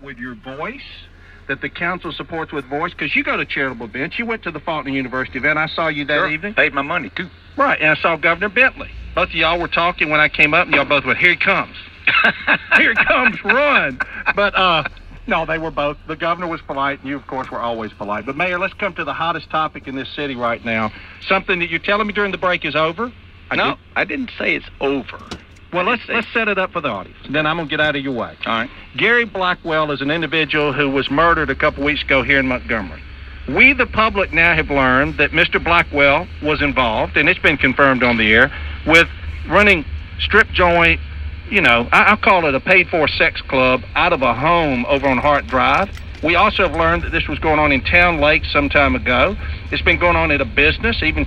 with your voice, that the council supports with voice, because you go to charitable events. You went to the Faulkner University event. I saw you that evening. Paid my money, too. Right, and I saw Governor Bentley. Both of y'all were talking when I came up, and y'all both went, here he comes. Here he comes, run. But, no, they were both. The governor was polite, and you, of course, were always polite. But, Mayor, let's come to the hottest topic in this city right now. Something that you're telling me during the break is over? I didn't say it's over. Well, let's set it up for the audience. Then I'm going to get out of your way. All right. Gary Blackwell is an individual who was murdered a couple weeks ago here in Montgomery. We, the public, now have learned that Mr. Blackwell was involved, and it's been confirmed on the air, with running strip joint, I'll call it a paid-for sex club out of a home over on Hart Drive. We also have learned that this was going on in Town Lake some time ago. It's been going on at a business. Even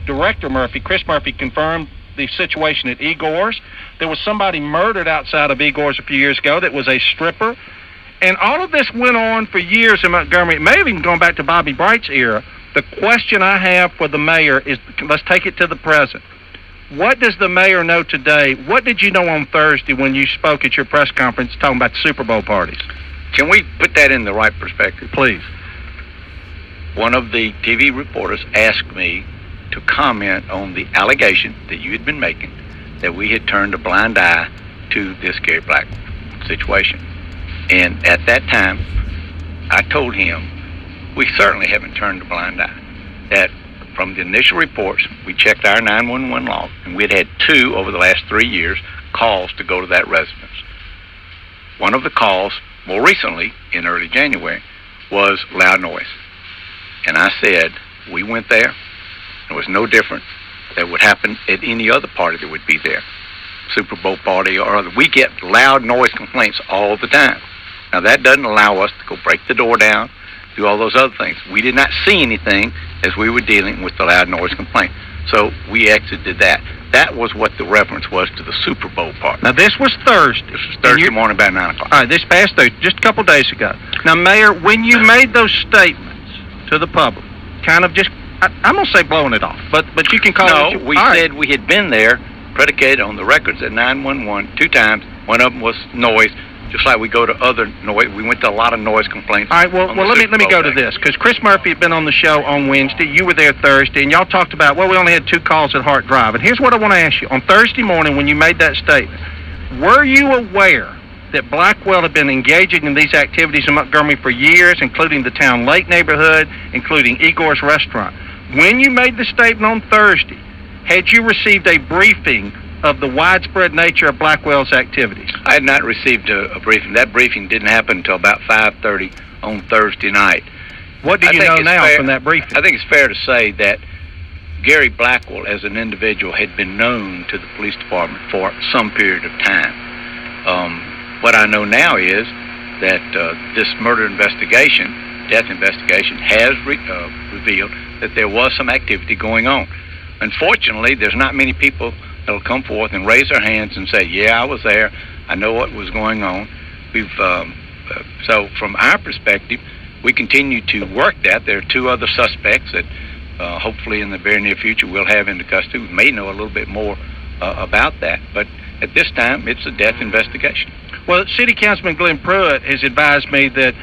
Director Murphy, Chris Murphy, confirmed the situation at Igor's. There was somebody murdered outside of Igor's a few years ago that was a stripper. And all of this went on for years in Montgomery. It may have even gone back to Bobby Bright's era. The question I have for the mayor is, let's take it to the present. What does the mayor know today? What did you know on Thursday when you spoke at your press conference talking about the Super Bowl parties? Can we put that in the right perspective? Please. One of the TV reporters asked me to comment on the allegation that you had been making that we had turned a blind eye to this Gary Black situation. And at that time, I told him, we certainly haven't turned a blind eye. That from the initial reports, we checked our 911 log, and we'd had 2 over the last 3 years calls to go to that residence. One of the calls, more recently, in early January, was loud noise. And I said, we went there. It was no different that would happen at any other party that would be there. Super Bowl party or other. We get loud noise complaints all the time. Now, that doesn't allow us to go break the door down, do all those other things. We did not see anything as we were dealing with the loud noise complaint. So we exited that. That was what the reference was to the Super Bowl party. Now, this was Thursday. This was Thursday morning about 9 o'clock. All right, this past Thursday, just a couple days ago. Now, Mayor, when you made those statements to the public, kind of just, I'm going to say blowing it off, but you can call it. No, we said we had been there, predicated on the records at 911 2 times. One of them was noise, just like we go to other noise. We went to a lot of noise complaints. All right, well, let me go to this, because Chris Murphy had been on the show on Wednesday. You were there Thursday, and y'all talked about, we only had 2 calls at Hart Drive. And here's what I want to ask you. On Thursday morning, when you made that statement, were you aware that Blackwell had been engaging in these activities in Montgomery for years, including the Town Lake neighborhood, including Igor's restaurant? When you made the statement on Thursday, had you received a briefing of the widespread nature of Blackwell's activities? I had not received a briefing. That briefing didn't happen until about 5:30 on Thursday night. What do you know now from that briefing? I think it's fair to say that Gary Blackwell, as an individual, had been known to the police department for some period of time. What I know now is that this murder investigation, death investigation, has revealed that there was some activity going on. Unfortunately, there's not many people that will come forth and raise their hands and say, yeah, I was there, I know what was going on. So from our perspective, we continue to work that. There are 2 other suspects that hopefully in the very near future we'll have into custody. We may know a little bit more about that, but at this time, it's a death investigation. Well, City Councilman Glenn Pruitt has advised me that,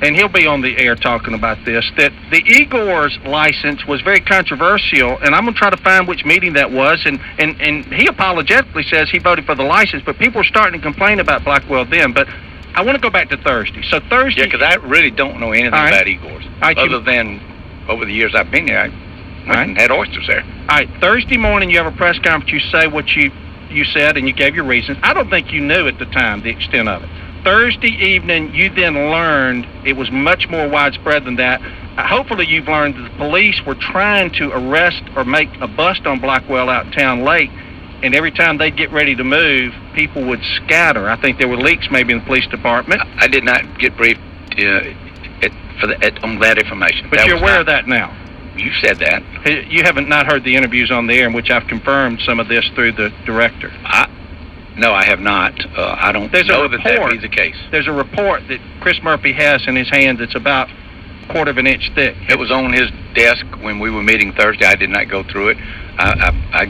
and he'll be on the air talking about this, that the Igor's license was very controversial, and I'm going to try to find which meeting that was, and he apologetically says he voted for the license, but people were starting to complain about Blackwell then. But I want to go back to Thursday. So Thursday... Yeah, because I really don't know anything about Igor's, other than over the years I've been here, I went and had oysters there. All right, Thursday morning you have a press conference, you say what you said, and you gave your reasons. I don't think you knew at the time the extent of it. Thursday evening, you then learned it was much more widespread than that. Hopefully you've learned that the police were trying to arrest or make a bust on Blackwell out in Town Lake, and every time they'd get ready to move, people would scatter. I think there were leaks maybe in the police department. I did not get briefed on that information. But you're aware of that now? You said that. You haven't not heard the interviews on the air in which I've confirmed some of this through the director? No, I have not. I don't know that that be the case. There's a report that Chris Murphy has in his hand that's about a quarter of an inch thick. It was on his desk when we were meeting Thursday. I did not go through it. I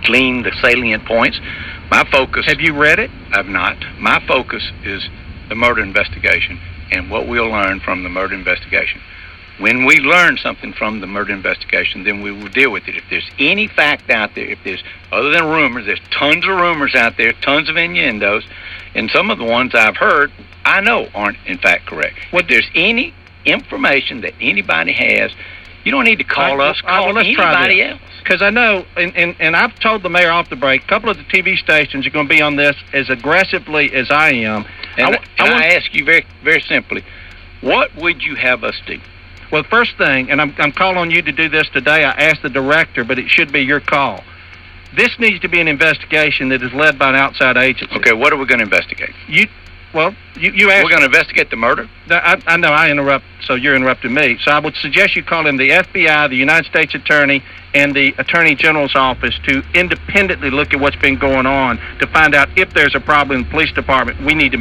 gleaned the salient points, My focus... Have you read it? I've not. My focus is the murder investigation and what we'll learn from the murder investigation. When we learn something from the murder investigation, then we will deal with it. If there's any fact out there, if there's, other than rumors, there's tons of rumors out there, tons of innuendos, and some of the ones I've heard, I know aren't in fact correct. If there's any information that anybody has, you don't need to call us, call anybody else. Because I know, and I've told the mayor off the break, a couple of the TV stations are going to be on this as aggressively as I am. And I ask you very, very simply, what would you have us do? Well, the first thing, and I'm calling on you to do this today, I asked the director, but it should be your call. This needs to be an investigation that is led by an outside agency. Okay, what are we going to investigate? You asked... We're going to investigate the murder? I know I interrupt, so you're interrupting me. So I would suggest you call in the FBI, the United States Attorney, and the Attorney General's office to independently look at what's been going on to find out if there's a problem in the police department we need to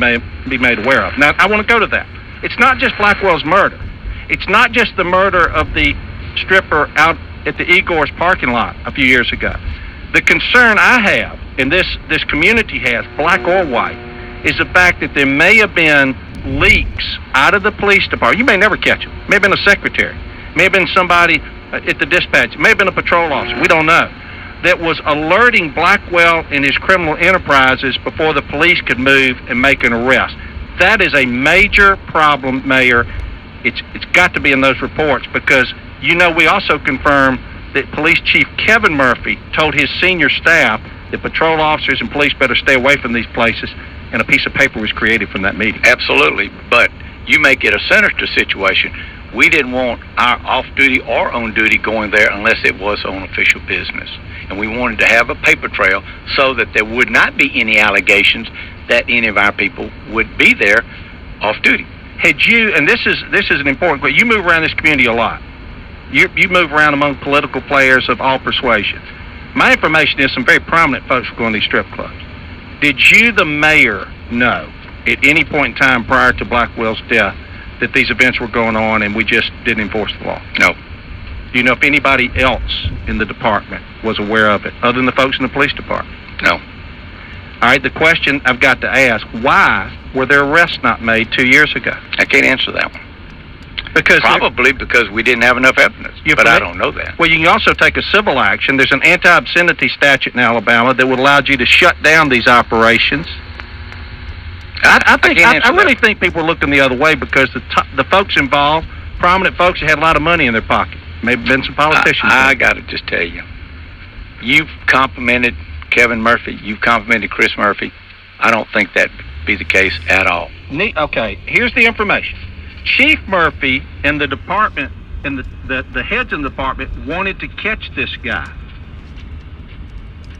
be made aware of. Now, I want to go to that. It's not just Blackwell's murder. It's not just the murder of the stripper out at the Igor's parking lot a few years ago. The concern I have, and this community has, black or white, is the fact that there may have been leaks out of the police department. You may never catch them. It may have been a secretary. It may have been somebody at the dispatch. It may have been a patrol officer. We don't know. That was alerting Blackwell and his criminal enterprises before the police could move and make an arrest. That is a major problem, Mayor. It's got to be in those reports because, we also confirmed that Police Chief Kevin Murphy told his senior staff that patrol officers and police better stay away from these places, and a piece of paper was created from that meeting. Absolutely, but you make it a sinister situation. We didn't want our off-duty or on-duty going there unless it was on official business. And we wanted to have a paper trail so that there would not be any allegations that any of our people would be there off-duty. Had you, and this is an important question, you move around this community a lot. You move around among political players of all persuasions. My information is some very prominent folks were going to these strip clubs. Did you, the mayor, know at any point in time prior to Blackwell's death that these events were going on and we just didn't enforce the law? No. Do you know if anybody else in the department was aware of it, other than the folks in the police department? No. All right, the question I've got to ask, why were there arrests not made 2 years ago? I can't answer that one. Probably because we didn't have enough evidence, but I don't know that. Well, you can also take a civil action. There's an anti-obscenity statute in Alabama that would allow you to shut down these operations. I really think people are looking the other way because the folks involved, prominent folks, had a lot of money in their pocket. Maybe been some politicians. I got to just tell you, you've complimented Kevin Murphy. You've complimented Chris Murphy. I don't think that'd be the case at all. Okay, here's the information. Chief Murphy and the department and the heads in the department wanted to catch this guy.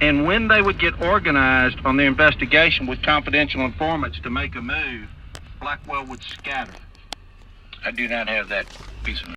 And when they would get organized on their investigation with confidential informants to make a move, Blackwell would scatter. I do not have that piece of